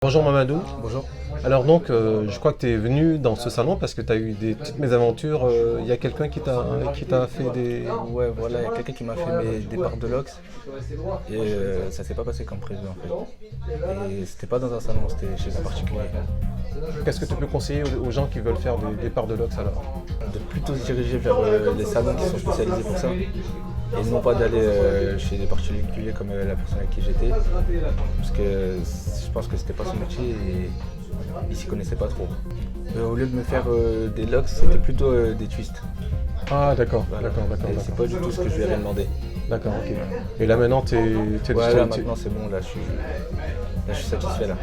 Bonjour Mamadou. Bonjour. Alors donc, je crois que tu es venu dans ce salon parce que tu as eu des petites mésaventures. Il y a quelqu'un qui t'a fait des... Ouais, voilà, il y a quelqu'un qui m'a fait mes départs de l'Ox et ça s'est pas passé comme prévu en fait. Et c'était pas dans un salon, c'était chez un particulier. Qu'est-ce que tu peux conseiller aux gens qui veulent faire des départs de l'Ox alors? De plutôt se diriger vers les salons qui sont spécialisés pour ça et non pas d'aller chez des particuliers comme la personne avec qui j'étais parce que je pense que c'était pas son métier et il s'y connaissait pas trop. Au lieu de me faire des locks, c'était plutôt des twists. Ah d'accord, Voilà. d'accord. C'est pas du tout ce que je lui avais demandé. D'accord, ok. Et là maintenant, Ouais, là maintenant c'est bon, là je suis satisfait là.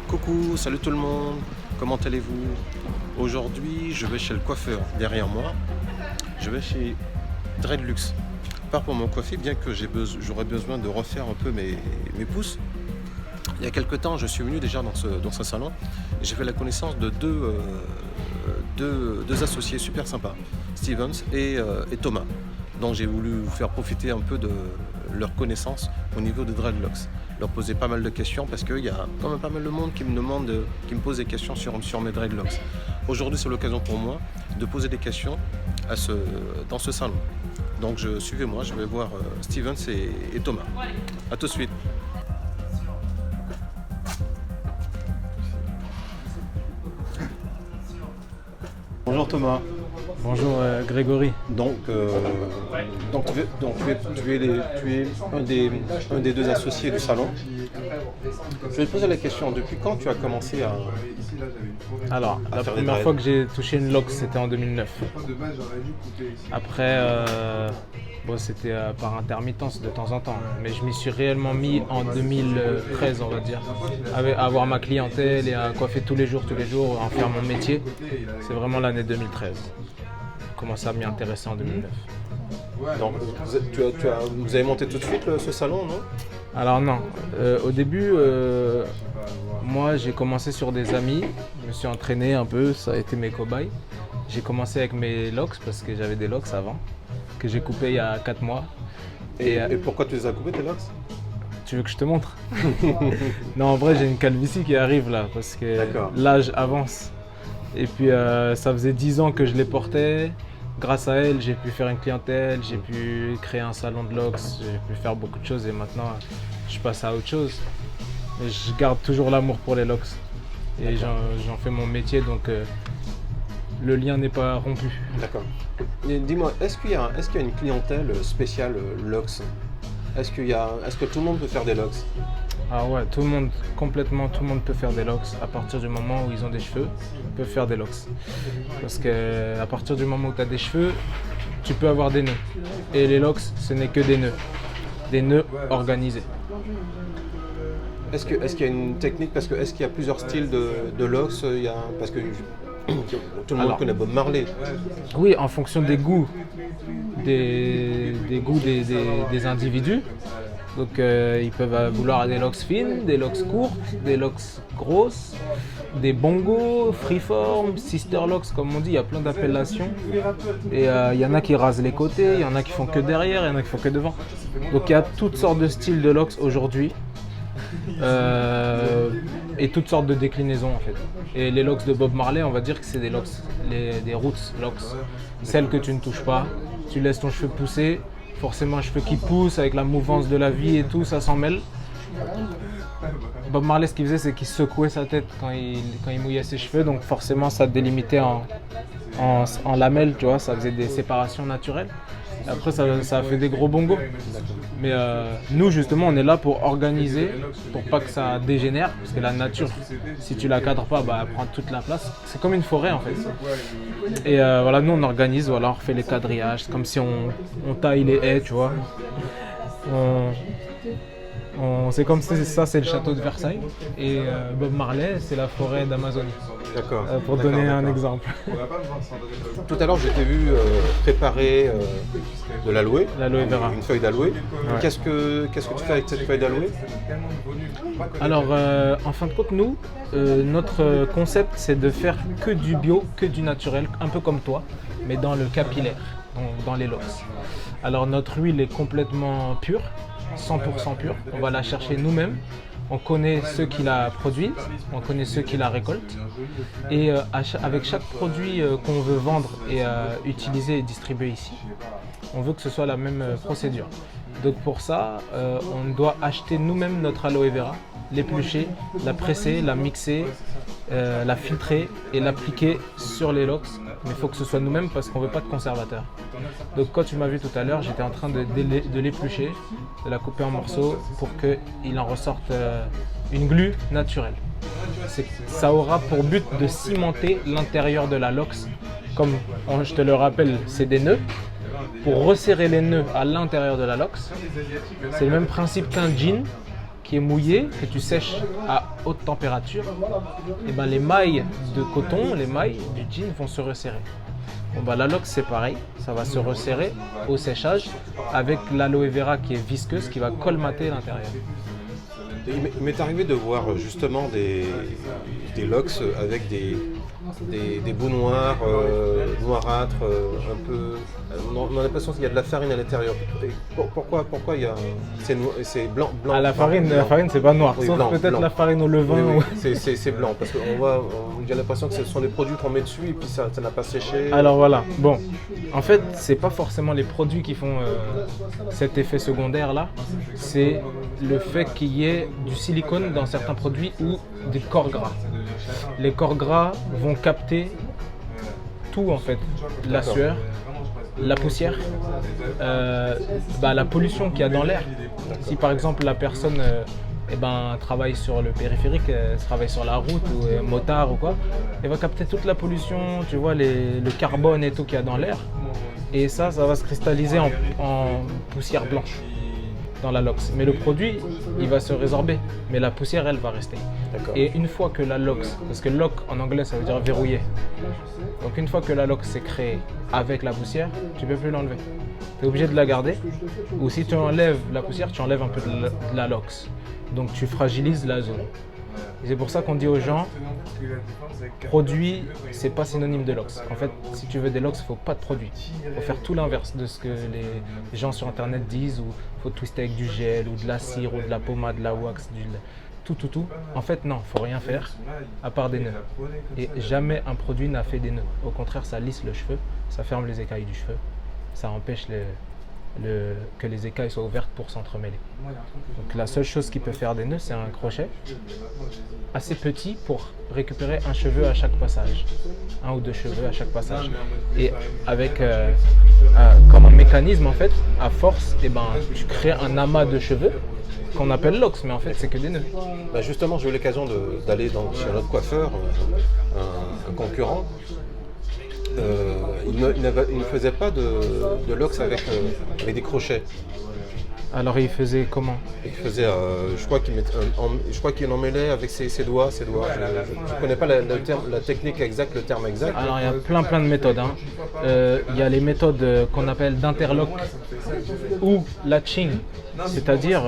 Coucou, salut tout le monde, comment allez-vous? Aujourd'hui, je vais chez le coiffeur derrière moi. Je vais chez Dreadlux. Pas pour me coiffer, bien que j'aurais besoin de refaire un peu mes pouces. Il y a quelques temps, je suis venu déjà dans ce salon et j'ai fait la connaissance de deux associés super sympas, Stevens et Thomas. Donc j'ai voulu vous faire profiter un peu de leur connaissance au niveau de Dreadlocks. Leur poser pas mal de questions parce qu'il y a quand même pas mal de monde qui me pose des questions sur mes Dreadlocks. Aujourd'hui, c'est l'occasion pour moi de poser des questions dans ce salon. Donc suivez-moi, je vais voir Stevens et Thomas. A tout de suite. Bonjour Thomas. Bonjour Grégory. Donc tu es un des deux associés du salon. Je vais te poser la question, depuis quand tu as commencé à Alors, la faire des première dreads. fois que j'ai touché une lock, c'était en 2009. Après, c'était par intermittence de temps en temps. Mais je m'y suis réellement mis en 2013, on va dire. À avoir ma clientèle et à coiffer tous les jours, en faire mon métier. C'est vraiment l'année 2013. J'ai commencé à m'y intéresser en 2009. Donc, vous avez monté tout de suite ce salon, non? Alors non, au début, moi j'ai commencé sur des amis, je me suis entraîné un peu, ça a été mes cobayes. J'ai commencé avec mes locks parce que j'avais des locks avant, que j'ai coupé il y a 4 mois. Et pourquoi tu les as coupés tes locks? Tu veux que je te montre? Non, en vrai j'ai une calvitie qui arrive là, parce que D'accord. l'âge avance. Et puis ça faisait 10 ans que je les portais. Grâce à elle, j'ai pu faire une clientèle, j'ai pu créer un salon de locks, j'ai pu faire beaucoup de choses et maintenant je passe à autre chose. Mais je garde toujours l'amour pour les locks et j'en fais mon métier, donc le lien n'est pas rompu. D'accord. Et dis-moi, est-ce qu'il y a une clientèle spéciale locks? Est-ce que tout le monde peut faire des locks? Ah ouais, complètement tout le monde peut faire des locks. À partir du moment où ils ont des cheveux, ils peuvent faire des locks. Parce que à partir du moment où tu as des cheveux, tu peux avoir des nœuds. Et les locks, ce n'est que des nœuds organisés. Est-ce qu'il y a une technique, parce que est-ce qu'il y a plusieurs styles de locks? Parce que tout le monde Alors, connaît Bob Marley. Oui, en fonction des goûts des individus. Donc ils peuvent vouloir des locks fines, des locks courtes, des locks grosses, des bongos, freeform, sister locks comme on dit, il y a plein d'appellations. Et il y en a qui rasent les côtés, il y en a qui font que derrière, il y en a qui font que devant. Donc il y a toutes sortes de styles de locks aujourd'hui. Et toutes sortes de déclinaisons en fait. Et les locks de Bob Marley, on va dire que c'est des locks, des roots locks. Celles que tu ne touches pas, tu laisses ton cheveu pousser. Forcément, un cheveu qui pousse avec la mouvance de la vie et tout, ça s'en mêle. Bob Marley, ce qu'il faisait, c'est qu'il secouait sa tête quand il mouillait ses cheveux, donc forcément, ça délimitait en lamelles, tu vois, ça faisait des séparations naturelles. Et après, ça a fait des gros bongos. Mais nous, justement, on est là pour organiser, pour pas que ça dégénère, parce que la nature, si tu la cadres pas, elle prend toute la place. C'est comme une forêt, en fait. Et voilà, nous, on organise, voilà, on refait les quadrillages, c'est comme si on taille les haies, tu vois. C'est comme ça, c'est le château de Versailles. Et Bob Marley, c'est la forêt d'Amazonie. D'accord. Pour donner un exemple. Tout à l'heure, je t'ai vu préparer de l'aloe, L'aloe vera. une feuille d'aloe. Qu'est-ce que tu fais avec cette feuille d'aloe? Alors, en fin de compte, nous, notre concept, c'est de faire que du bio, que du naturel, un peu comme toi, mais dans le capillaire, dans les locks. Alors, notre huile est complètement pure. 100% pure. On va la chercher nous-mêmes. On connaît ceux qui la produisent, on connaît ceux qui la récoltent. Et avec chaque produit qu'on veut vendre et utiliser et distribuer ici, on veut que ce soit la même procédure. Donc pour ça, on doit acheter nous-mêmes notre aloe vera, l'éplucher, la presser, la mixer, la filtrer et l'appliquer sur les locks. Mais il faut que ce soit nous-mêmes parce qu'on ne veut pas de conservateur. Donc quand tu m'as vu tout à l'heure, j'étais en train de l'éplucher, de la couper en morceaux pour qu'il en ressorte une glu naturelle. Ça aura pour but de cimenter l'intérieur de la lox. Comme je te le rappelle, c'est des nœuds. Pour resserrer les nœuds à l'intérieur de la lox, c'est le même principe qu'un jean qui est mouillé, que tu sèches à haute température. Et ben les mailles de coton, les mailles du jean vont se resserrer. Bon bah la lox c'est pareil, ça va se resserrer au séchage avec l'aloe vera qui est visqueuse, qui va colmater l'intérieur. Il m'est arrivé de voir justement des locks avec des bouts noirs, noirâtres, un peu. On a l'impression qu'il y a de la farine à l'intérieur. Pourquoi il y a c'est blanc, Ah, la farine c'est pas noir, oui, sauf blanc, peut-être blanc. la farine au levain. Oui, ou- c'est blanc parce qu'on a l'impression que ce sont des produits qu'on met dessus et puis ça n'a pas séché. Alors voilà, bon, en fait, c'est pas forcément les produits qui font cet effet secondaire là, c'est le fait qu'il y ait du silicone dans certains produits ou des corps gras. Les corps gras vont capter tout en fait, la D'accord. sueur, la poussière, la pollution qu'il y a dans l'air. Si par exemple la personne travaille sur le périphérique, travaille sur la route ou est motard ou quoi, elle va capter toute la pollution, tu vois, le carbone et tout qu'il y a dans l'air. Et ça va se cristalliser en poussière blanche dans la lox. Mais le produit, il va se résorber, mais la poussière, elle va rester. D'accord. Et une fois que la lox, parce que lock en anglais ça veut dire verrouiller, donc une fois que la lox s'est créée avec la poussière, tu ne peux plus l'enlever. Tu es obligé de la garder, ou si tu enlèves la poussière, tu enlèves un peu de la lox. Donc tu fragilises la zone. Et c'est pour ça qu'on dit aux gens, produit, c'est pas synonyme de lox. En fait, si tu veux des lox, il ne faut pas de produit. Il faut faire tout l'inverse de ce que les gens sur internet disent, ou il faut twister avec du gel, ou de la cire, ou de la pommade, de la wax, tout. En fait, non, il ne faut rien faire à part des nœuds. Et jamais un produit n'a fait des nœuds. Au contraire, ça lisse le cheveu, ça ferme les écailles du cheveu, ça empêche que les écailles soient ouvertes pour s'entremêler. Donc la seule chose qui peut faire des nœuds, c'est un crochet assez petit pour récupérer un cheveu à chaque passage, un ou deux cheveux à chaque passage. Et avec comme un mécanisme en fait, à force, tu crées un amas de cheveux qu'on appelle lox, mais en fait c'est que des nœuds. Bah justement, j'ai eu l'occasion d'aller chez un autre coiffeur, un concurrent. Il ne faisait pas de locks avec des crochets. Alors il faisait comment? Il faisait, je crois qu'il en mêlait avec ses doigts. Je ne connais pas la technique exacte, le terme exact. Alors il y a plein de méthodes. Il y a les méthodes qu'on appelle d'interlock ou latching, c'est-à-dire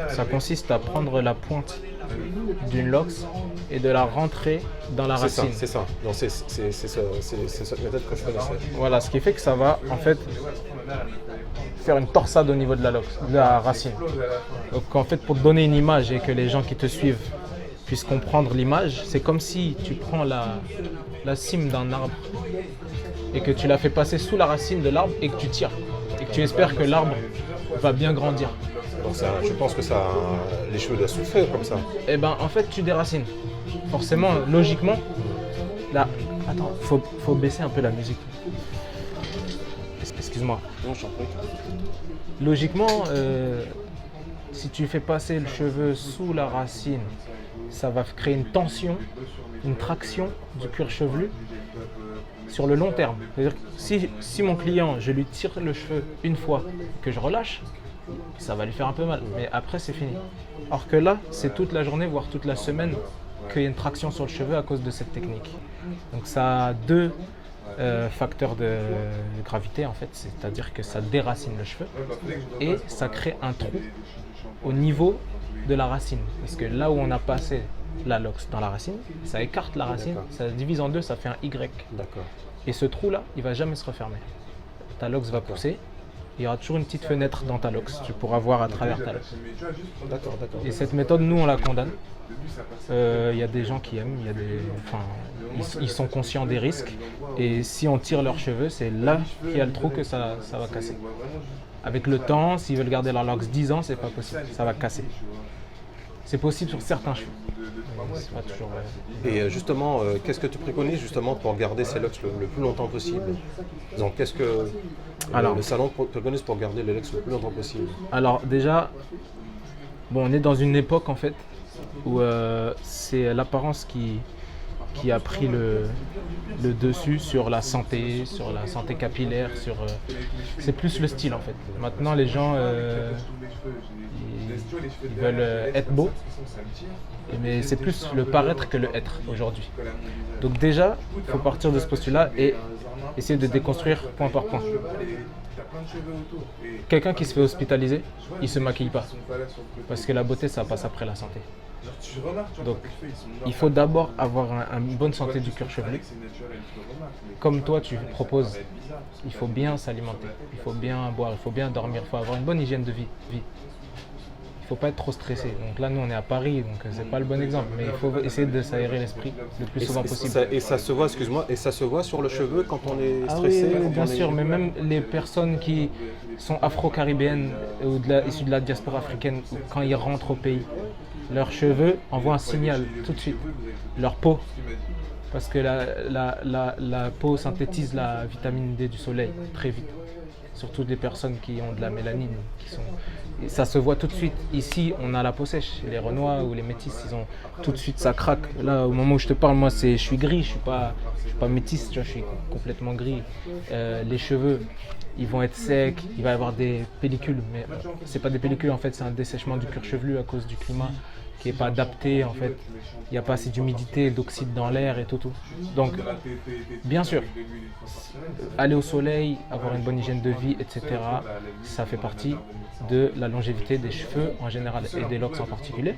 ça consiste à prendre la pointe d'une lox et de la rentrer dans la racine. C'est ça. Donc c'est cette méthode que je connaissais. Voilà, ce qui fait que ça va en fait faire une torsade au niveau de la racine. Donc en fait, pour te donner une image et que les gens qui te suivent puissent comprendre l'image, c'est comme si tu prends la cime d'un arbre et que tu la fais passer sous la racine de l'arbre et que tu tires et que tu espères que l'arbre va bien grandir. Donc je pense que les cheveux doivent souffrir comme ça. Et en fait tu déracines. Forcément, logiquement, là, attends, faut baisser un peu la musique. Excuse-moi. Non, je t'en prie. Logiquement, si tu fais passer le cheveu sous la racine, ça va créer une tension, une traction du cuir chevelu sur le long terme. C'est-à-dire que si mon client, je lui tire le cheveu une fois que je relâche, ça va lui faire un peu mal, mais après c'est fini. Alors que là, c'est toute la journée, voire toute la semaine, qu'il y a une traction sur le cheveu à cause de cette technique. Donc ça a deux facteurs de gravité en fait, c'est-à-dire que ça déracine le cheveu et ça crée un trou au niveau de la racine. Parce que là où on a passé la lox dans la racine, ça écarte la racine, ça divise en deux, ça fait un Y. D'accord. Et ce trou-là, il va jamais se refermer. Ta lox va pousser il y aura toujours une petite fenêtre dans ta lox. Tu pourras voir à travers ta lox. D'accord. Et cette méthode, nous, on la condamne. Il y a des gens qui aiment, ils sont conscients des risques. Et si on tire leurs cheveux, c'est là qu'il y a le trou que ça va casser. Avec le temps, s'ils veulent garder leur lox 10 ans, c'est pas possible, ça va casser. C'est possible sur certains cheveux. C'est pas toujours vrai. Et justement, qu'est-ce que tu préconises justement pour garder ces locks le plus longtemps possible? Donc qu'est-ce que le salon préconise pour garder les locks le plus longtemps possible? Alors déjà, on est dans une époque en fait où c'est l'apparence qui a pris le dessus sur la santé capillaire, c'est plus le style en fait. Maintenant les gens ils veulent être beaux, mais c'est plus le paraître que le être aujourd'hui. Donc déjà, il faut partir de ce postulat et essayer de déconstruire point par point. Quelqu'un qui se fait hospitaliser, il ne se maquille pas, parce que la beauté ça passe après la santé. Donc il faut d'abord avoir une bonne santé du cuir chevelu. Comme toi tu proposes, il faut bien s'alimenter, il faut bien boire, il faut bien dormir, il faut avoir une bonne hygiène de vie. Il ne faut pas être trop stressé. Donc là, nous, on est à Paris, donc c'est pas le bon exemple. Mais il faut essayer de s'aérer l'esprit le plus souvent possible. Et ça se voit, excuse-moi, et ça se voit sur le cheveu quand on est stressé? Oui, bien sûr, mais même les personnes qui sont afro-caribéennes ou issues de la diaspora africaine, quand ils rentrent au pays, leurs cheveux envoient un signal tout de suite. Leur peau, parce que la peau synthétise la vitamine D du soleil très vite. Surtout des personnes qui ont de la mélanine, et ça se voit tout de suite. Ici, on a la peau sèche. Les Renois ou les Métis, ils ont tout de suite, ça craque. Là, au moment où je te parle, moi, je suis gris, je suis pas métis, tu vois, je suis complètement gris. Les cheveux, ils vont être secs, il va y avoir des pellicules, mais c'est pas des pellicules en fait, c'est un dessèchement du cuir chevelu à cause du climat qui n'est pas adapté en fait. Il n'y a pas assez d'humidité, d'oxyde dans l'air et tout. Donc, bien sûr, aller au soleil, avoir une bonne hygiène de vie, etc., ça fait partie de la longévité des cheveux en général et des locks en particulier.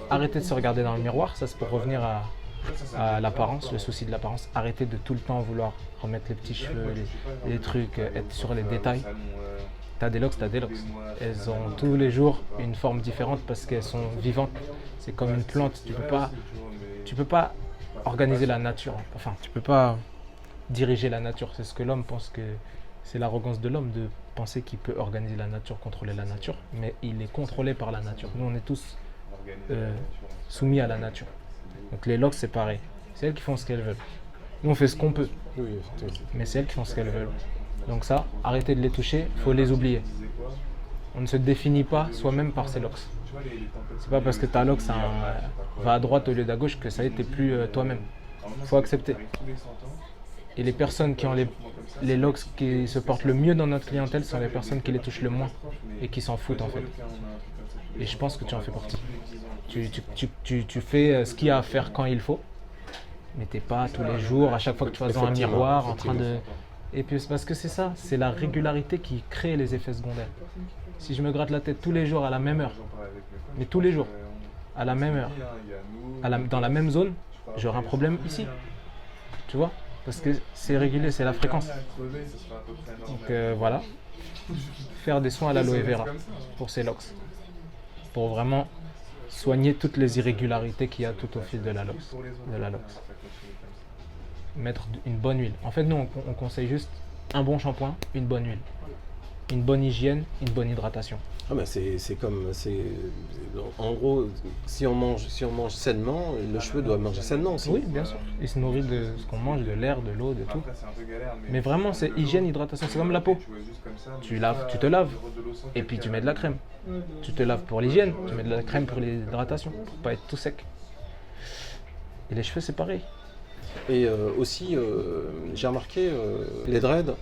Arrêtez de se regarder dans le miroir, ça c'est pour revenir à l'apparence, le souci de l'apparence. Arrêtez de tout le temps vouloir remettre les petits cheveux, les trucs, être sur les détails. T'as des locks. Elles ont tous les jours une forme différente parce qu'elles sont vivantes. C'est comme une plante. Tu peux pas organiser la nature. Enfin, tu peux pas diriger la nature. C'est ce que l'homme pense que c'est l'arrogance de l'homme de penser qu'il peut organiser la nature, contrôler la nature. Mais il est contrôlé par la nature. Nous, on est tous soumis à la nature. Donc les locks, c'est pareil. C'est elles qui font ce qu'elles veulent. Nous, on fait ce qu'on peut. Mais c'est elles qui font ce qu'elles veulent. Donc ça, arrêtez de les toucher, il faut les oublier. On ne se définit pas soi-même par ses locks. C'est pas parce que ta locks va à droite au lieu d'à gauche que ça y est, t'es plus toi-même. Il faut accepter. Et les personnes qui ont les locks qui se portent le mieux dans notre clientèle sont les personnes qui les touchent le moins et qui s'en foutent en fait. Et je pense que tu en fais partie. Tu fais ce qu'il y a à faire quand il faut, mais t'es pas tous les jours, à chaque fois que tu vas dans un miroir en train de... Et puis c'est parce que c'est ça, c'est la régularité qui crée les effets secondaires. Si je me gratte la tête tous les jours à la même heure, mais tous les jours, à la même heure, dans la même zone, j'aurai un problème ici. Tu vois? Parce que c'est régulier, c'est la fréquence. Donc voilà, faire des soins à l'aloe vera pour ces locks. Pour vraiment soigner toutes les irrégularités qu'il y a tout au fil de la locks. Mettre une bonne huile. En fait, nous, on conseille juste un bon shampoing, une bonne huile. Une bonne hygiène, une bonne hydratation. Ah ben en gros, si on mange sainement, le cheveu doit manger sainement aussi. Oui, bien sûr. Il se nourrit de ce qu'on mange, de l'air, de l'eau, de tout. Mais vraiment, c'est hygiène, hydratation. C'est comme la peau. Tu te laves, et puis tu mets de la crème. Tu te laves pour l'hygiène, tu mets de la crème pour l'hydratation, pour pas être tout sec. Et les cheveux, c'est pareil. Et aussi, j'ai remarqué, les dreads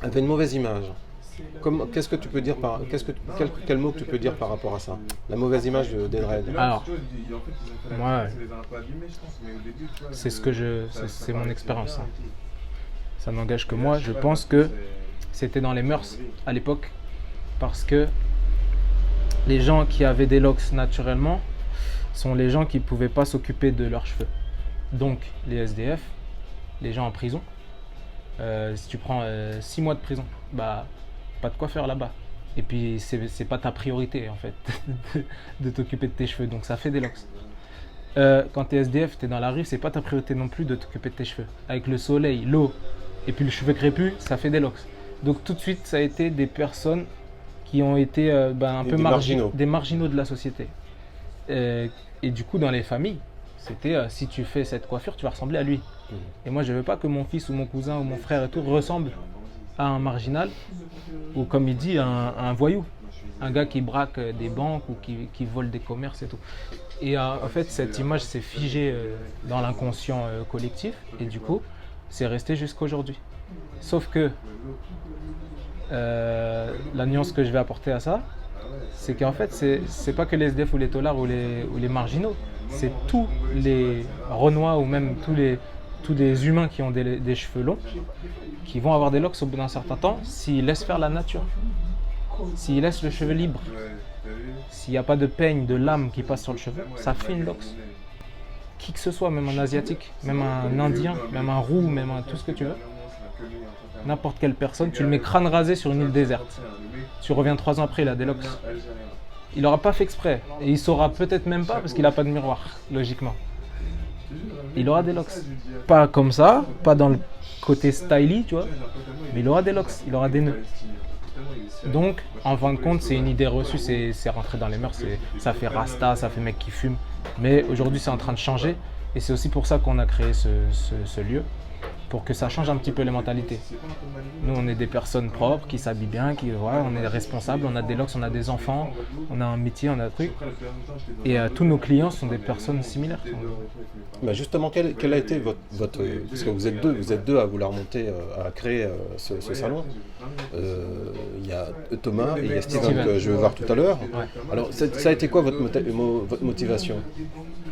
avaient une mauvaise image. Qu'est-ce que tu peux dire quel mot que tu peux dire par rapport à ça? La mauvaise image des dreads. Alors, moi, c'est mon expérience. Hein. Ça n'engage que moi. Je pense que c'était dans les mœurs à l'époque parce que les gens qui avaient des locks naturellement sont les gens qui ne pouvaient pas s'occuper de leurs cheveux. Donc les SDF, les gens en prison, Si tu prends 6 mois de prison, bah, pas de quoi faire là-bas. Et puis, c'est pas ta priorité, en fait, de t'occuper de tes cheveux. Donc, ça fait des locks. Quand t'es SDF, t'es dans la rue, c'est pas ta priorité non plus de t'occuper de tes cheveux. Avec le soleil, l'eau, et puis le cheveu crépus, ça fait des locks. Donc, tout de suite, ça a été des personnes qui ont été un peu marginaux. Des marginaux de la société. Et du coup, dans les familles, c'était si tu fais cette coiffure, tu vas ressembler à lui. Et moi, je veux pas que mon fils ou mon cousin ou mon frère et tout ressemble à un marginal ou, comme il dit, un voyou. Un gars qui braque des banques ou qui vole des commerces et tout. Et en fait, cette image s'est figée dans l'inconscient collectif et du coup, c'est resté jusqu'à aujourd'hui. Sauf que la nuance que je vais apporter à ça, c'est qu'en fait, c'est pas que les SDF ou les tolards ou les marginaux, c'est tous les Renois ou même tous les humains qui ont des cheveux longs, qui vont avoir des locks au bout d'un certain temps s'ils laissent faire la nature, s'ils laissent le cheveu libre. S'il n'y a pas de peigne, de lame qui passe sur le cheveu, ça fait une locks. Qui que ce soit, même un asiatique, même un indien, même un roux, même tout ce que tu veux, n'importe quelle personne, tu le mets crâne rasé sur une île déserte. Tu reviens 3 ans après, il a des locks. Il n'aura pas fait exprès. Et il saura peut-être même pas parce qu'il n'a pas de miroir, logiquement. Il aura des locks. Pas comme ça, pas dans le côté styly, tu vois, mais il aura des locks, il aura des nœuds. Donc, en fin de compte, c'est une idée reçue, c'est rentré dans les mœurs, ça fait rasta, ça fait mec qui fume. Mais aujourd'hui, c'est en train de changer et c'est aussi pour ça qu'on a créé ce lieu, pour que ça change un petit peu les mentalités. Nous, on est des personnes propres, qui s'habillent bien, on est responsables, on a des locks, on a des enfants, on a un métier, on a un truc. Et tous nos clients sont des personnes similaires. Bah justement, quel a été votre parce que vous êtes deux à vouloir monter, à créer ce salon. Il y a Thomas et il y a Steven que je vais voir tout à l'heure. Ouais. Alors, ça a été quoi votre motivation?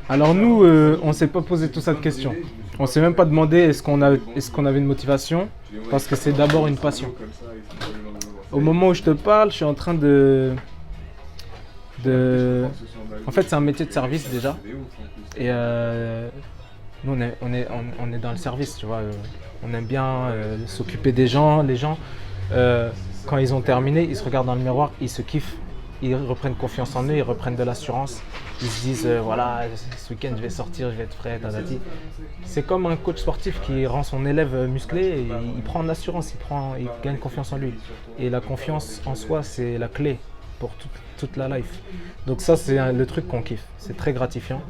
Alors nous, on ne s'est pas posé toute cette question. On ne s'est même pas demandé est-ce qu'on avait une motivation, parce que c'est d'abord une passion. Au moment où je te parle, je suis en train En fait, c'est un métier de service déjà. Et nous, on est dans le service, tu vois. On aime bien s'occuper des gens. Les gens, quand ils ont terminé, ils se regardent dans le miroir, ils se kiffent. Ils reprennent confiance en eux, ils reprennent de l'assurance. Ils se disent, voilà, ce week-end je vais sortir, je vais être frais, tatati. C'est comme un coach sportif qui rend son élève musclé et il prend en assurance, il gagne confiance en lui. Et la confiance en soi, c'est la clé pour toute la life. Donc ça, c'est le truc qu'on kiffe. C'est très gratifiant.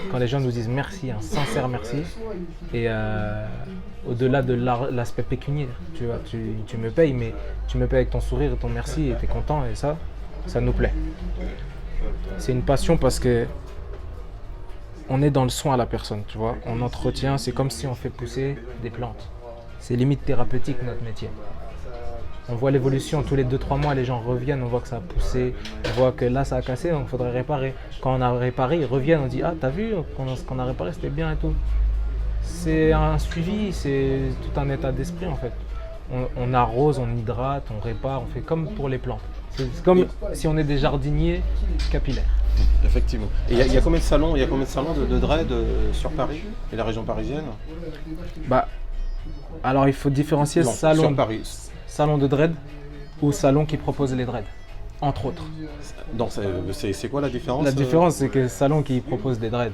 Quand les gens nous disent merci, un sincère merci. Et au-delà de l'aspect pécuniaire, tu vois, tu me payes, mais tu me payes avec ton sourire et ton merci et tu es content et ça nous plaît. C'est une passion parce que on est dans le soin à la personne, tu vois. On entretient, c'est comme si on fait pousser des plantes. C'est limite thérapeutique notre métier. On voit l'évolution tous les 2-3 mois, les gens reviennent, on voit que ça a poussé, on voit que là ça a cassé, donc il faudrait réparer. Quand on a réparé, ils reviennent, on dit ah t'as vu, ce qu'on a réparé c'était bien et tout. C'est un suivi, c'est tout un état d'esprit en fait. On arrose, on hydrate, on répare, on fait comme pour les plantes. C'est comme si on est des jardiniers capillaires. Effectivement. Et il y a combien de salons, de dread sur Paris et la région parisienne? Bah, alors il faut différencier sur Paris. Salon de dread ou salon qui propose les dreads, entre autres. Donc c'est quoi la différence? La différence c'est que le salon qui propose des dreads,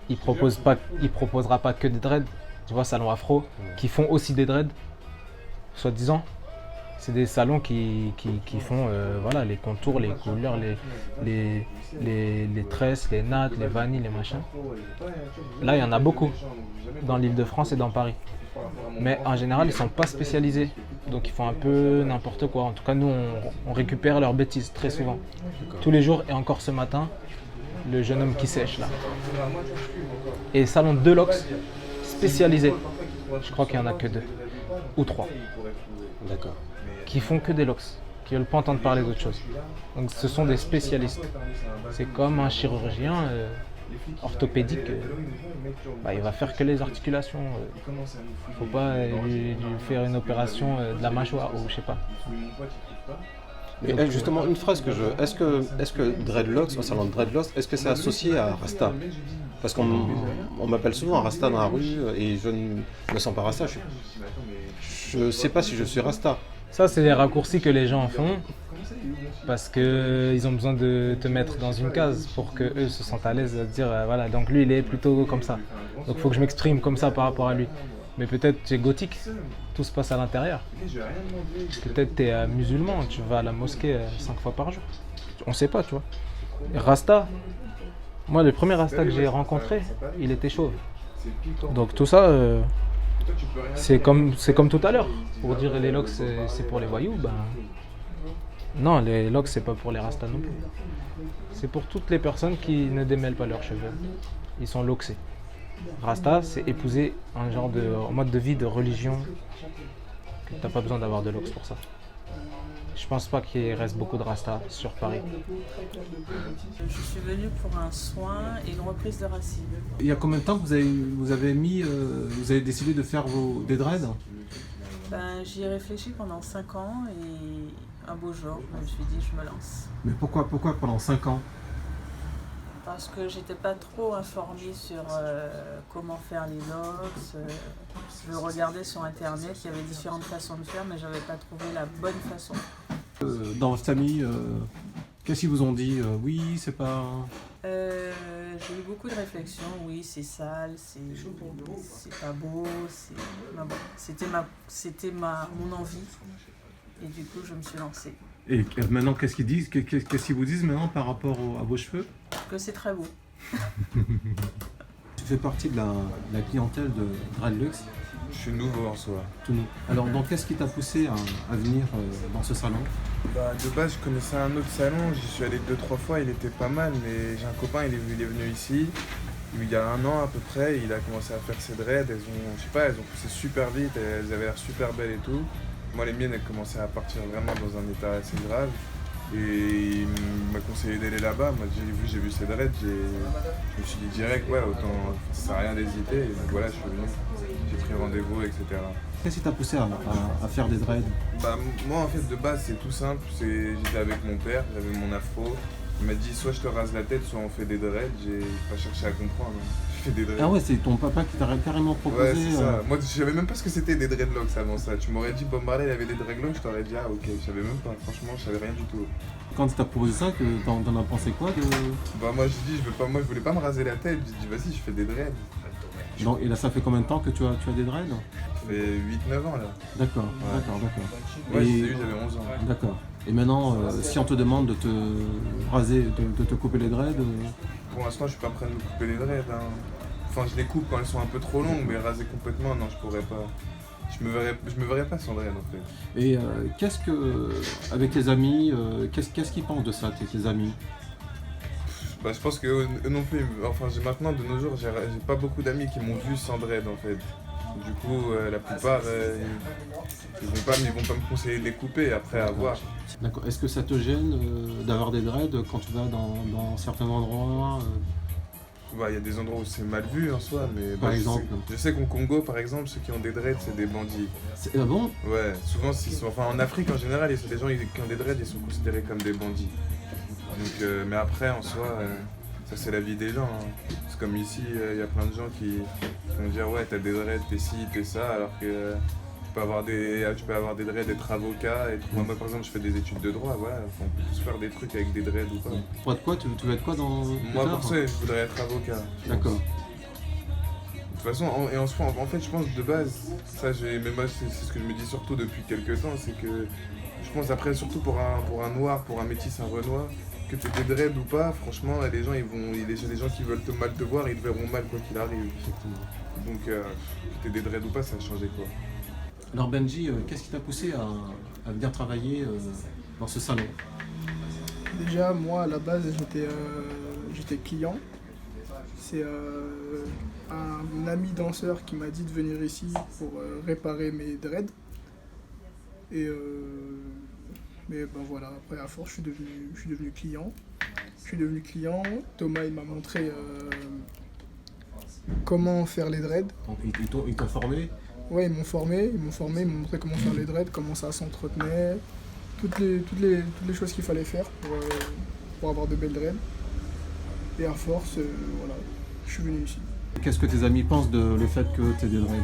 il proposera pas que des dreads. Tu vois, salon afro, qui font aussi des dreads, soi-disant. C'est des salons qui font voilà, les contours, les couleurs, les tresses, les nattes, les vanilles, les machins. Là, il y en a beaucoup dans l'Île-de-France et dans Paris. Mais en général, ils ne sont pas spécialisés. Donc, ils font un peu n'importe quoi. En tout cas, nous, on récupère leurs bêtises très souvent. Tous les jours, et encore ce matin, le jeune homme qui sèche là. Et salon de locks spécialisés. Je crois qu'il n'y en a que 2 ou 3. D'accord. Qui font que des locks, qui ne veulent pas entendre parler d'autre chose. Donc ce sont des spécialistes. C'est comme un chirurgien orthopédique, il va faire que les articulations. Faut pas lui faire une opération de la mâchoire ou je sais pas. Mais justement, une phrase que est-ce que Dreadlocks, au salon de Dreadlocks, est-ce que c'est associé à Rasta? Parce qu'on m'appelle souvent Rasta dans la rue et je ne me sens pas Rasta. Je ne sais pas si je suis Rasta. Ça, c'est les raccourcis que les gens font parce qu'ils ont besoin de te mettre dans une case pour qu'eux se sentent à l'aise de dire voilà, donc lui il est plutôt comme ça. Donc il faut que je m'exprime comme ça par rapport à lui. Mais peut-être tu es gothique, tout se passe à l'intérieur. Peut-être tu es musulman, tu vas à la mosquée 5 fois par jour. On sait pas, tu vois. Et Rasta, moi le premier Rasta que j'ai rencontré, il était chauve. Donc tout ça, c'est comme tout à l'heure. Pour dire les locks c'est pour les voyous, ben non, les locks c'est pas pour les Rastas non plus. C'est pour toutes les personnes qui ne démêlent pas leurs cheveux. Ils sont loxés. Rasta, c'est épouser un genre de mode de vie, de religion. T'as pas besoin d'avoir de locks pour ça. Je pense pas qu'il reste beaucoup de Rasta sur Paris. Je suis venue pour un soin et une reprise de racines. Il y a combien de temps que vous avez décidé de faire des dreads? J'y ai réfléchi pendant 5 ans et un beau jour, je me suis dit je me lance. Mais pourquoi pendant 5 ans? Parce que j'étais pas trop informée sur comment faire les locks. Je regardais sur internet, il y avait différentes façons de faire, mais j'avais pas trouvé la bonne façon. Dans votre famille, qu'est-ce qu'ils vous ont dit? Oui, c'est pas... J'ai eu beaucoup de réflexions, oui c'est sale, c'est pas beau, c'était mon envie et du coup je me suis lancée. Et maintenant, qu'est-ce qu'ils disent? Qu'est-ce qu'ils vous disent maintenant par rapport à vos cheveux? Que c'est très beau. Tu fais partie de la clientèle de Dreadlux. Je suis nouveau en soi. Tout nous. Alors, donc, qu'est-ce qui t'a poussé à venir dans ce salon? De base, je connaissais un autre salon, j'y suis allé 2-3 fois, il était pas mal, mais j'ai un copain, il est venu ici, il y a 1 an à peu près, il a commencé à faire ses dreads, elles ont poussé super vite, elles avaient l'air super belles et tout. Moi, les miennes, elles commençaient à partir vraiment dans un état assez grave. Et il m'a conseillé d'aller là-bas. Moi, j'ai vu ses dreads, je me suis dit direct, ouais, autant, ça sert à rien d'hésiter. Et donc voilà, je suis venu, j'ai pris rendez-vous, etc. Qu'est-ce qui t'a poussé à faire des dreads? Moi, en fait, de base, c'est tout simple. J'étais avec mon père, j'avais mon afro. Il m'a dit, soit je te rase la tête, soit on fait des dreads. J'ai pas cherché à comprendre. J'ai fait des dreads. Ah ouais, c'est ton papa qui t'a carrément proposé. Ouais, c'est ça. Moi, je savais même pas ce que c'était des dreadlocks avant ça. Tu m'aurais dit Bob Marley, il avait des dreadlocks, je t'aurais dit, ah ok, je savais même pas. Franchement, je savais rien du tout. Quand tu t'as proposé ça, t'en as pensé quoi Moi, je dis, je voulais pas me raser la tête. J'ai dit, vas-y, je fais des dreads. Et là, ça fait combien de temps que tu as des dreads? Ça fait 8-9 ans là. D'accord, ouais. d'accord. Ouais, j'avais 11 ans. D'accord. Et maintenant, si on te demande de te raser, de te couper les dreads... Pour l'instant, je suis pas prêt de me couper les dreads. Hein. Enfin, je les coupe quand elles sont un peu trop longues, mais raser complètement, non, je pourrais pas. Je me verrais pas sans dread en fait. Et avec tes amis, qu'est-ce qu'ils pensent de ça, tes amis? Je pense que eux non plus. Enfin, maintenant, de nos jours, j'ai pas beaucoup d'amis qui m'ont vu sans dread en fait. Du coup, la plupart, ils vont pas me conseiller de les couper après à voir. D'accord. Est-ce que ça te gêne d'avoir des dreads quand tu vas dans certains endroits Il y a des endroits où c'est mal vu en soi, mais par exemple. Je sais qu'au Congo, par exemple, ceux qui ont des dreads, c'est des bandits. Ah bon? Ouais, souvent, en Afrique en général, les gens qui ont des dreads, ils sont considérés comme des bandits. Donc, mais après, en soi, ça c'est la vie des gens. Hein. C'est comme ici, il y a plein de gens qui vont dire ouais, t'as des dreads, t'es ci, t'es ça, alors que tu peux avoir des dreads, être avocat. Moi, par exemple, je fais des études de droit, voilà. On peut tous faire des trucs avec des dreads ou pas. Pour être quoi? Tu veux être quoi dans... Moi, pour ça, je voudrais être avocat. D'accord. De toute façon, en fait, je pense de base, mais moi, c'est ce que je me dis surtout depuis quelques temps, c'est que je pense après, surtout pour un noir, pour un métis, un renoir, que tu aies des dreads ou pas, franchement, les gens, les gens qui veulent mal te voir, ils te verront mal quoi qu'il arrive. Donc, que tu aies des dreads ou pas, ça a changé quoi. Alors Benji, qu'est-ce qui t'a poussé à venir travailler dans ce salon? Déjà, moi, à la base, j'étais client. C'est un ami danseur qui m'a dit de venir ici pour réparer mes dreads. Mais voilà, après à force, je suis devenu client. Thomas, il m'a montré comment faire les dreads. Donc, ils t'ont formé? Ouais, ils m'ont formé, ils m'ont montré comment faire les dreads, comment ça s'entretenait, toutes les choses qu'il fallait faire pour avoir de belles dreads. Et à force, voilà, je suis venu ici. Qu'est-ce que tes amis pensent de le fait que tu aies des dreads?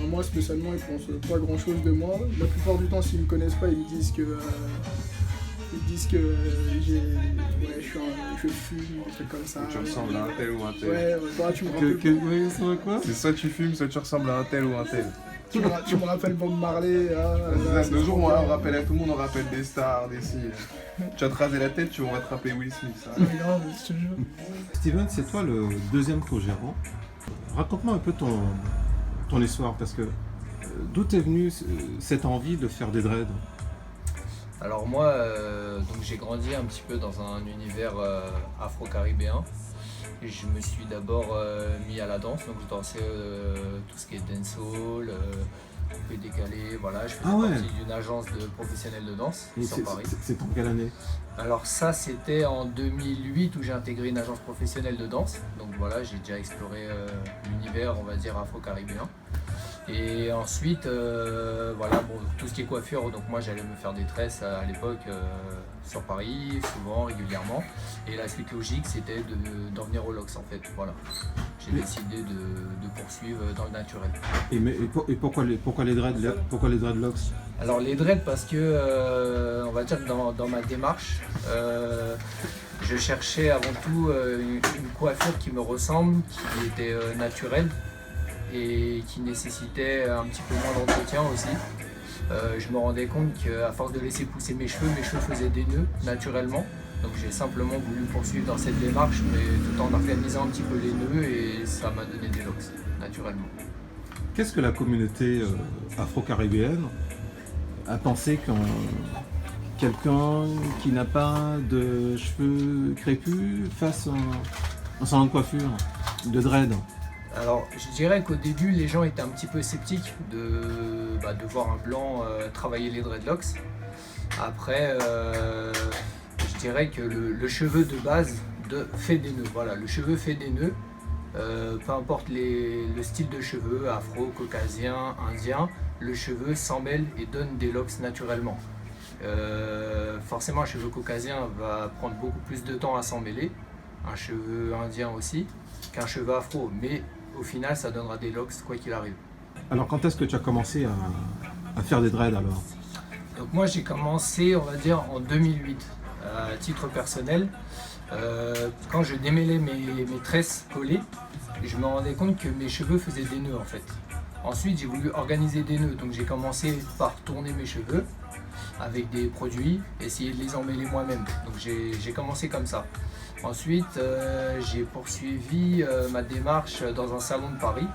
Moi spécialement ils pensent pas grand chose de moi. La plupart du temps s'ils me connaissent pas ils me disent que je fume, un truc comme ça. Tu ressembles à un tel ou un tel. Ouais, toi tu me rappelles. Quoi? C'est soit tu fumes, soit tu ressembles à un tel ou un tel. Tu me rappelles Bob Marley. De jour, on rappelle à tout le monde, on rappelle des stars, des cils. Tu vas te raser la tête, on va te rappeler Will Smith. Ça. Non, mais je te jure. Steven, c'est toi le deuxième co-gérant. Raconte-moi un peu ton histoire, parce que d'où t'es venue cette envie de faire des dreads? Alors moi, donc j'ai grandi un petit peu dans un univers afro-caribéen. Et je me suis d'abord mis à la danse, donc je dansais tout ce qui est dancehall, coupé décalé, voilà. Je faisais partie d'une agence de professionnels de danse sur Paris. C'est en quelle année? Alors ça, c'était en 2008 où j'ai intégré une agence professionnelle de danse. Donc voilà, j'ai déjà exploré l'univers, on va dire, afro-caribéen. Et ensuite, tout ce qui est coiffure, donc moi j'allais me faire des tresses à l'époque sur Paris, souvent, régulièrement. Et la suite logique, c'était d'en venir au LOX en fait, voilà. J'ai décidé de poursuivre dans le naturel. Et pourquoi les dreads LOX? Alors les dreads parce que, on va dire que dans ma démarche, je cherchais avant tout une coiffure qui me ressemble, qui était naturelle, et qui nécessitait un petit peu moins d'entretien aussi. Je me rendais compte qu'à force de laisser pousser mes cheveux faisaient des nœuds naturellement. Donc j'ai simplement voulu poursuivre dans cette démarche, mais tout en organisant un petit peu les nœuds, et ça m'a donné des locks naturellement. Qu'est-ce que la communauté afro-caribéenne a pensé quand quelqu'un qui n'a pas de cheveux crépus fasse un salon de coiffure, de dread? Alors, je dirais qu'au début, les gens étaient un petit peu sceptiques de voir un blanc travailler les dreadlocks. Après, je dirais que le cheveu de base fait des nœuds. Voilà, le cheveu fait des nœuds. Peu importe le style de cheveux, afro, caucasien, indien, le cheveu s'emmêle et donne des locks naturellement. Forcément, un cheveu caucasien va prendre beaucoup plus de temps à s'emmêler, un cheveu indien aussi, qu'un cheveu afro. Mais au final, ça donnera des locks quoi qu'il arrive. Alors quand est-ce que tu as commencé à faire des dreads alors? Donc moi j'ai commencé, on va dire, en 2008, à titre personnel. Quand je démêlais mes tresses collées, je me rendais compte que mes cheveux faisaient des nœuds en fait. Ensuite j'ai voulu organiser des nœuds, donc j'ai commencé par tourner mes cheveux avec des produits, essayer de les emmêler moi-même. Donc j'ai commencé comme ça. Ensuite, j'ai poursuivi ma démarche dans un salon de Paris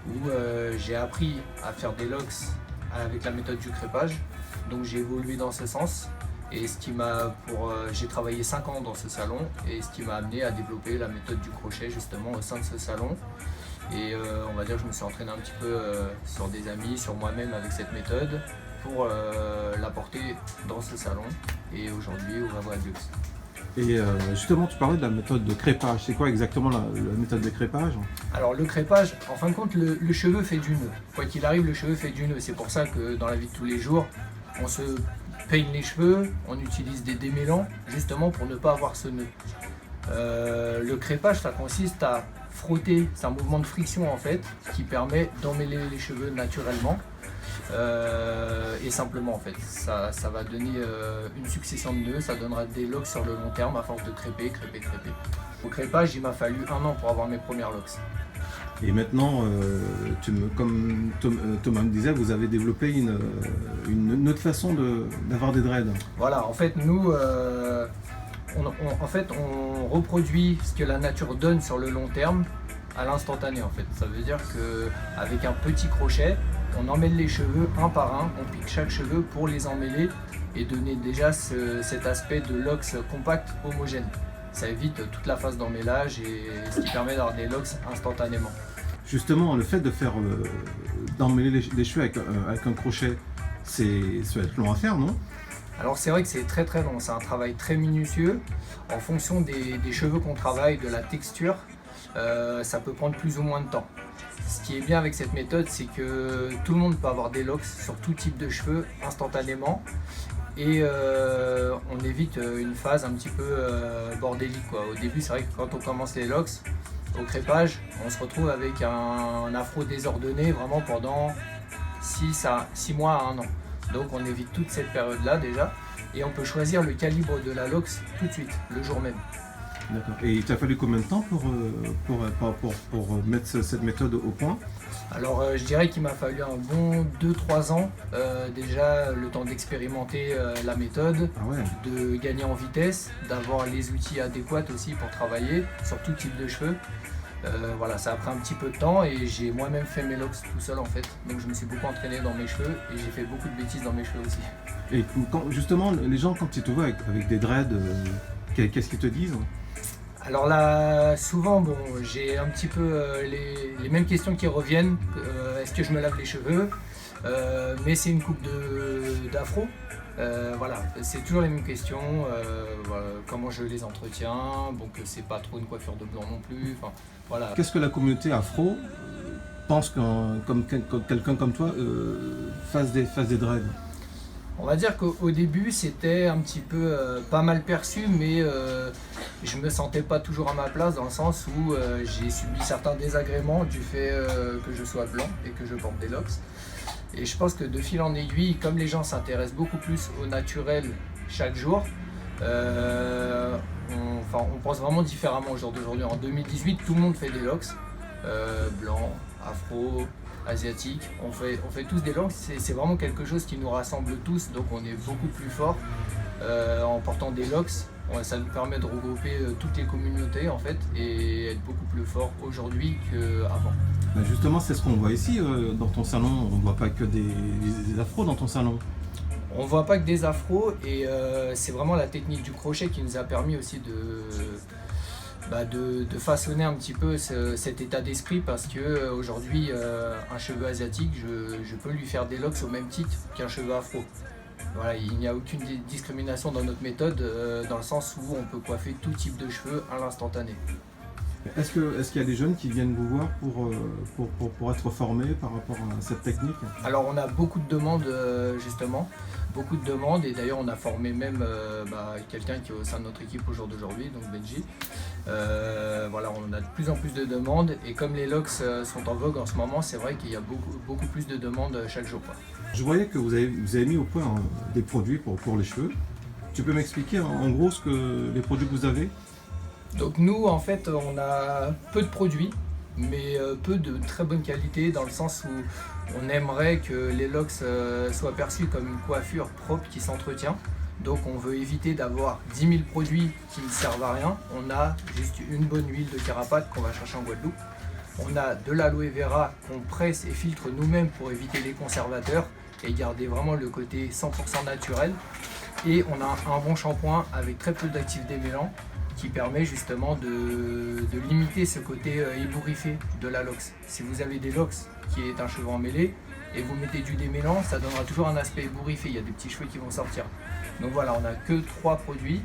où j'ai appris à faire des locks avec la méthode du crépage. Donc j'ai évolué dans ce sens, et j'ai travaillé 5 ans dans ce salon, et ce qui m'a amené à développer la méthode du crochet justement au sein de ce salon. Et on va dire que je me suis entraîné un petit peu sur des amis, sur moi-même avec cette méthode pour l'apporter dans ce salon et aujourd'hui au Vavois Luxe. Et justement, tu parlais de la méthode de crépage. C'est quoi exactement la méthode de crépage? Alors le crépage, en fin de compte, le cheveu fait du nœud. Quoi qu'il arrive, le cheveu fait du nœud. C'est pour ça que dans la vie de tous les jours, on se peigne les cheveux, on utilise des démêlants, justement pour ne pas avoir ce nœud. Le crépage, ça consiste à frotter, c'est un mouvement de friction en fait, qui permet d'emmêler les cheveux naturellement. Et simplement en fait, ça va donner une succession de nœuds, ça donnera des locks sur le long terme à force de crêper. Au crépage, il m'a fallu 1 an pour avoir mes premières locks. Et maintenant, comme Thomas me disait, vous avez développé une autre façon d'avoir des dreads. Voilà, en fait nous, on reproduit ce que la nature donne sur le long terme à l'instantané en fait. Ça veut dire qu'avec un petit crochet, on emmêle les cheveux un par un, on pique chaque cheveu pour les emmêler et donner déjà cet aspect de locks compact homogène. Ça évite toute la phase d'emmêlage et ce qui permet d'avoir des locks instantanément. Justement, le fait d'emmêler les cheveux avec un crochet, ça va être long à faire, non? Alors c'est vrai que c'est très très long, c'est un travail très minutieux. En fonction des cheveux qu'on travaille, de la texture, ça peut prendre plus ou moins de temps. Ce qui est bien avec cette méthode, c'est que tout le monde peut avoir des locks sur tout type de cheveux instantanément. et on évite une phase un petit peu bordélique, quoi. Au début, c'est vrai que quand on commence les locks, au crépage, on se retrouve avec un afro désordonné vraiment pendant 6 mois à 1 an. Donc on évite toute cette période-là déjà, et on peut choisir le calibre de la locks tout de suite, le jour même. D'accord. Et il t'a fallu combien de temps pour mettre cette méthode au point? Alors je dirais qu'il m'a fallu un bon 2-3 ans, déjà le temps d'expérimenter la méthode, Ah ouais. de gagner en vitesse, d'avoir les outils adéquats aussi pour travailler sur tout type de cheveux. Voilà, ça a pris un petit peu de temps et j'ai moi-même fait mes locks tout seul en fait. Donc je me suis beaucoup entraîné dans mes cheveux et j'ai fait beaucoup de bêtises dans mes cheveux aussi. Et justement, les gens, quand ils te voient avec des dreads, qu'est-ce qu'ils te disent? Alors là, souvent, bon, j'ai un petit peu les mêmes questions qui reviennent. Est-ce que je me lave les cheveux? Mais c'est une coupe d'afro. Voilà, c'est toujours les mêmes questions. Voilà, comment je les entretiens? Bon, que c'est pas trop une coiffure de blanc non plus. Enfin, voilà. Qu'est-ce que la communauté afro pense comme quelqu'un comme toi fasse des dreads? On va dire qu'au début c'était un petit peu pas mal perçu, mais je me sentais pas toujours à ma place dans le sens où j'ai subi certains désagréments du fait que je sois blanc et que je porte des locks. Et je pense que de fil en aiguille, comme les gens s'intéressent beaucoup plus au naturel chaque jour, on pense vraiment différemment au jour d'aujourd'hui. En 2018, tout le monde fait des locks, blanc, afro, asiatique, on fait tous des locks, c'est vraiment quelque chose qui nous rassemble tous, donc on est beaucoup plus fort en portant des locks. Ça nous permet de regrouper toutes les communautés en fait et être beaucoup plus fort aujourd'hui qu'avant. Ben justement, c'est ce qu'on voit ici dans ton salon. On ne voit pas que des afros dans ton salon. On voit pas que des afros et c'est vraiment la technique du crochet qui nous a permis aussi de façonner un petit peu cet état d'esprit, parce que aujourd'hui un cheveu asiatique, je peux lui faire des locks au même titre qu'un cheveu afro. Voilà, il n'y a aucune discrimination dans notre méthode, dans le sens où on peut coiffer tout type de cheveux à l'instantané. Est-ce qu'il y a des jeunes qui viennent vous voir pour être formés par rapport à cette technique? Alors on a beaucoup de demandes justement, beaucoup de demandes, et d'ailleurs on a formé même quelqu'un qui est au sein de notre équipe au jour d'aujourd'hui, donc Benji. Voilà, on a de plus en plus de demandes, et comme les locks sont en vogue en ce moment, c'est vrai qu'il y a beaucoup plus de demandes chaque jour, quoi. Je voyais que vous avez mis au point des produits pour les cheveux. Tu peux m'expliquer en gros les produits que vous avez? Donc nous en fait on a peu de produits, mais peu de très bonne qualité, dans le sens où on aimerait que les locks soient perçus comme une coiffure propre qui s'entretient. Donc on veut éviter d'avoir 10 000 produits qui ne servent à rien. On a juste une bonne huile de carapate qu'on va chercher en Guadeloupe. On a de l'aloe vera qu'on presse et filtre nous-mêmes pour éviter les conservateurs et garder vraiment le côté 100% naturel. Et on a un bon shampoing avec très peu d'actifs démêlants qui permet justement de limiter ce côté ébouriffé de la locks. Si vous avez des locks qui est un cheveu emmêlé et vous mettez du démêlant, ça donnera toujours un aspect ébouriffé, il y a des petits cheveux qui vont sortir. Donc voilà, on n'a que 3 produits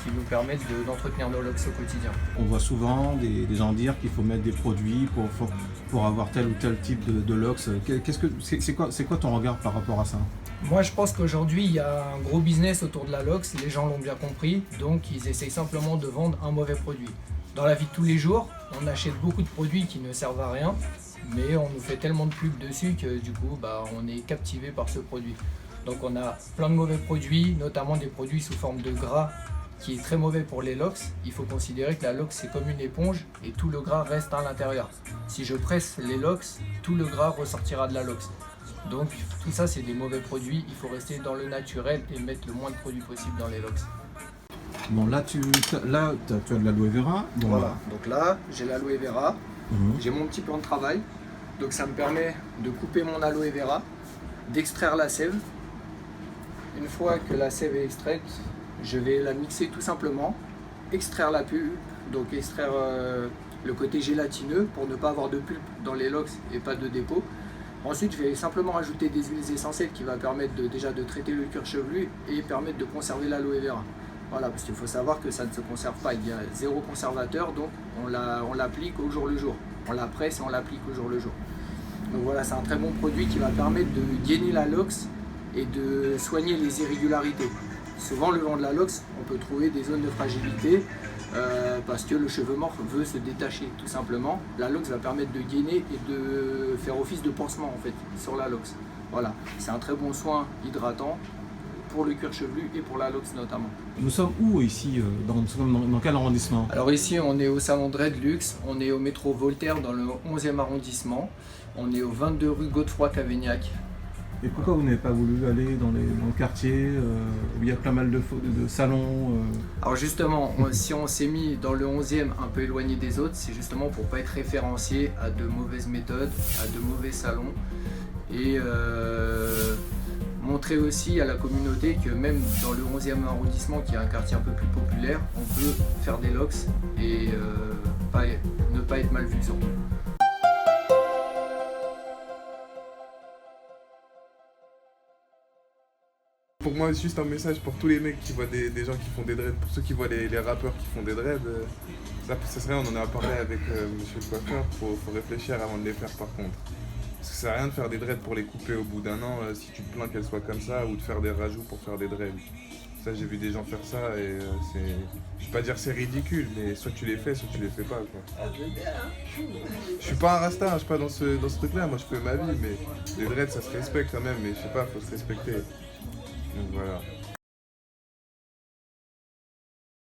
qui nous permettent d'entretenir nos locks au quotidien. On voit souvent des gens dire qu'il faut mettre des produits pour avoir tel ou tel type de locks. C'est quoi ton regard par rapport à ça? Moi je pense qu'aujourd'hui il y a un gros business autour de la locks, les gens l'ont bien compris, donc ils essayent simplement de vendre un mauvais produit. Dans la vie de tous les jours, on achète beaucoup de produits qui ne servent à rien, mais on nous fait tellement de pubs dessus que du coup on est captivé par ce produit. Donc on a plein de mauvais produits, notamment des produits sous forme de gras qui est très mauvais pour les locks. Il faut considérer que la locks c'est comme une éponge et tout le gras reste à l'intérieur. Si je presse les locks, tout le gras ressortira de la locks. Donc tout ça c'est des mauvais produits, il faut rester dans le naturel et mettre le moins de produits possible dans les locks. Bon, là tu as de l'aloe vera. Bon, voilà, donc là j'ai l'aloe vera, j'ai mon petit plan de travail, donc ça me permet de couper mon aloe vera, d'extraire la sève. Une fois que la sève est extraite, je vais la mixer tout simplement, extraire la pulpe, donc extraire le côté gélatineux pour ne pas avoir de pulpe dans les locks et pas de dépôt. Ensuite, je vais simplement rajouter des huiles essentielles qui va permettre déjà de traiter le cuir chevelu et permettre de conserver l'aloe vera. Voilà, parce qu'il faut savoir que ça ne se conserve pas, il y a 0 conservateur, donc on l'applique au jour le jour. On la presse et on l'applique au jour le jour. Donc voilà, c'est un très bon produit qui va permettre de gainer la locks et de soigner les irrégularités. Souvent, le long de la lox, on peut trouver des zones de fragilité parce que le cheveu mort veut se détacher, tout simplement. La lox va permettre de gainer et de faire office de pansement en fait sur la lox. Voilà, c'est un très bon soin hydratant pour le cuir chevelu et pour la lox notamment. Nous sommes où ici nous sommes dans quel arrondissement? Alors ici, on est au salon Dreadlux, on est au métro Voltaire dans le 11e arrondissement. On est au 22 rue Godefroy-Cavaignac. Et pourquoi vous n'avez pas voulu aller dans le quartier où il y a pas mal de salons Alors justement, si on s'est mis dans le 11e un peu éloigné des autres, c'est justement pour pas être référencié à de mauvaises méthodes, à de mauvais salons. Et montrer aussi à la communauté que même dans le 11e arrondissement, qui est un quartier un peu plus populaire, on peut faire des locks et ne pas être mal vu surtout. Pour moi, c'est juste un message pour tous les mecs qui voient des gens qui font des dreads, pour ceux qui voient les rappeurs qui font des dreads. Ça serait, on en a parlé avec monsieur le coiffeur, faut réfléchir avant de les faire par contre. Parce que ça sert à rien de faire des dreads pour les couper au bout d'un an si tu te plains qu'elles soient comme ça, ou de faire des rajouts pour faire des dreads. Ça, j'ai vu des gens faire ça et je vais pas dire c'est ridicule, mais soit tu les fais, soit tu les fais pas, quoi. Je suis pas un rasta, je suis pas dans ce truc-là, moi je fais ma vie, mais les dreads ça se respecte quand même, mais je sais pas, faut se respecter. Donc voilà.